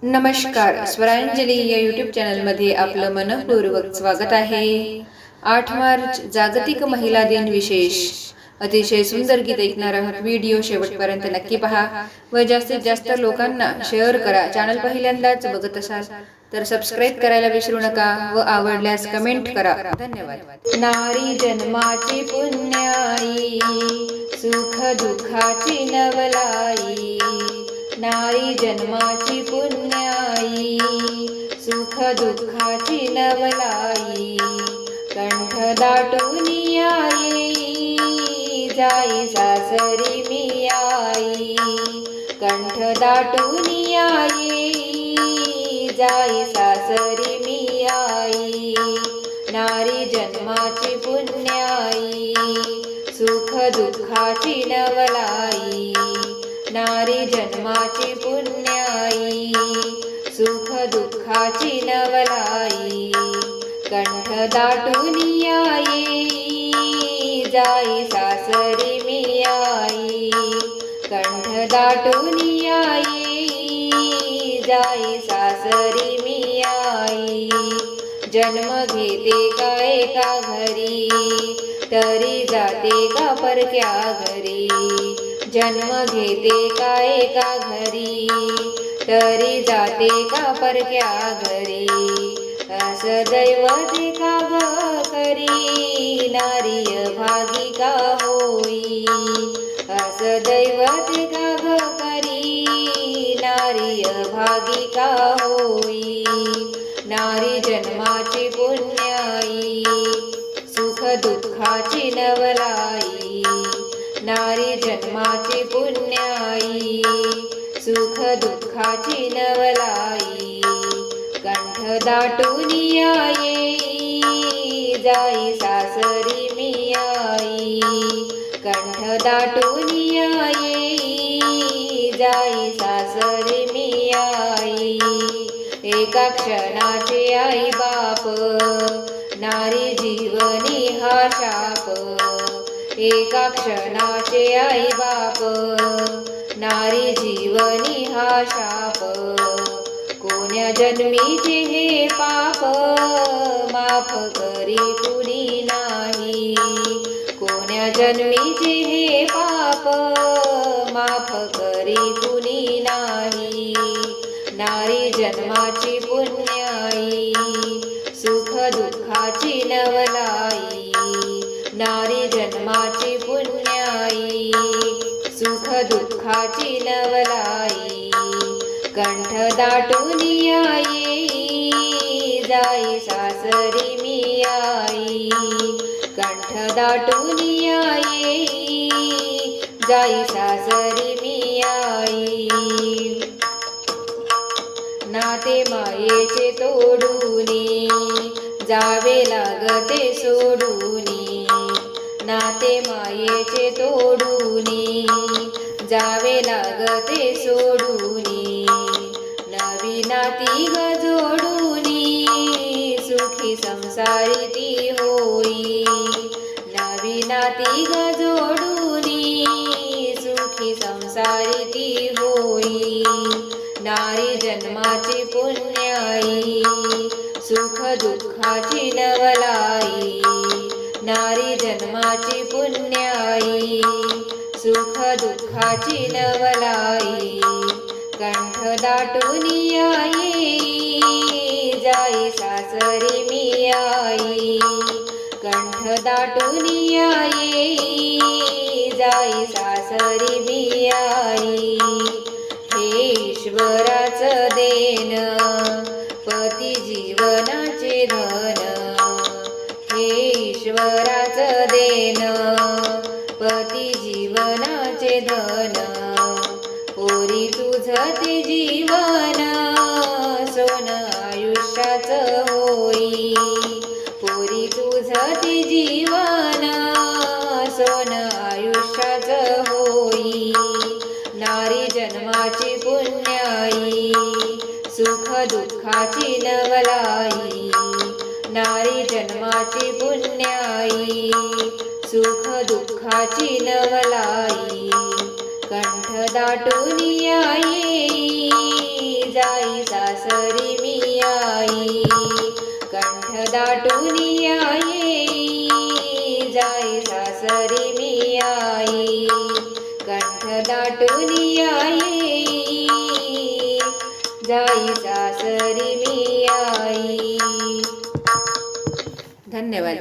नमस्कार, स्वरांजली या यूट्यूब चॅनलमध्ये आपलं मनपूर्वक स्वागत आहे. 8 मार्च जागतिक महिला दिन विशेष. अतिशय सुंदर गीत ऐकणार आहोत. व्हिडिओ शेवटपर्यंत नक्की पहा व जास्तीत जास्त लोकांना शेअर करा. चॅनल पहिल्यांदाच बघत असाल तर सबस्क्राईब करायला विसरू नका व आवडल्यास कमेंट करा. धन्यवाद. नारी जन्माची पुण्याई, सुख दुःखाची नवलाई. नारी जन्माची पुण्याई, सुख दुःखाची नवलाई. कंठ दाटून येई, जाई सासरी मी आई. कंठ दाटून येई, जाई सासरी मी आई. नारी जन्माची पुण्याई, सुख दुःखाची नवलाई. नारी जन्माची पुण्याई, सुख दुःखाची नवलाई. कंठ दाटून येई, जाई सासरी मी आई. कंठ दाटून येई, जाई सासरी मी आई. जन्म घेते का एका घरी, तरी जाते का परक्या घरी. जन्म घेते का एका घरी, तरी जाते का परक्या घरी. असं दैवत का ग करी, नारी भागी का होई. असं दैवत का ग करी, नारी भागी का होई. नारी जन्माची पुण्याई, सुख दुःखाची नवलाई. नारी जन्माची पुण्याई, सुख दुःखाची नवलाई. कंठ दाटून येई, जाई सासरी मी आई. कंठ दाटून येई, जाई सासरी मी आई. एका क्षणाचे आई बाप, नारी जीवनी हा शाप. एका क्षणाचे आई बाप, नारी जीवनी हा शाप. कोण्या जन्मीचे हे पाप, माफ करी कुणी नाही. कोण्या जन्मीचे हे पाप, माफ करी कुणी नाही. नारी जन्माची पुण्याई, सुख दुःखाची नवलाई. नारी जन्माची पुण्याई, सुख दुःखाची नवलाई. कंठ दाटून येई, जाई सासरी मी आई. कंठ दाटून येई, जाई सासरी मी आई. नाते मायेचे तोडूनी, जावे लागते सोडूनी. नाते मायेचे तोडूनी, जावे लागते सोडूनी. नवी नाती ग जोडूनी, सुखी संसारी ती होई. नवी नाती ग जोडूनी, सुखी संसारी ती होई. नारी जन्माची पुण्याई, सुख दुःखाची नवलाई. नारी जन्माची पुण्याई, सुख दुःखाची नवलाई. कंठ दाटून येई, जाई सासरी मी आई. कंठ दाटून येई, जाई सासरी मी आई. हे ईश्वराचं देन, पती जीवनाचे धन. हे ईश्वराचं देन, पती जीवनाचे धन. पोरी तुझं ते जीवन, सोन आयुष्याचं होई. पोरी तुझं ते जीवन, सोन आयुष्याचं होई. नारी जन्माची पुण्याई, सुख दुःखाची नवलाई. नारी जन्माची पुण्याई, सुख दुःखाची नवलाई. कंठ दाटून येई, जाई सासरी मी आई कंठ दाटून येई जाई सासरी मी आई कंठ दाटून येई जाई सासरी मी आई. धन्यवाद.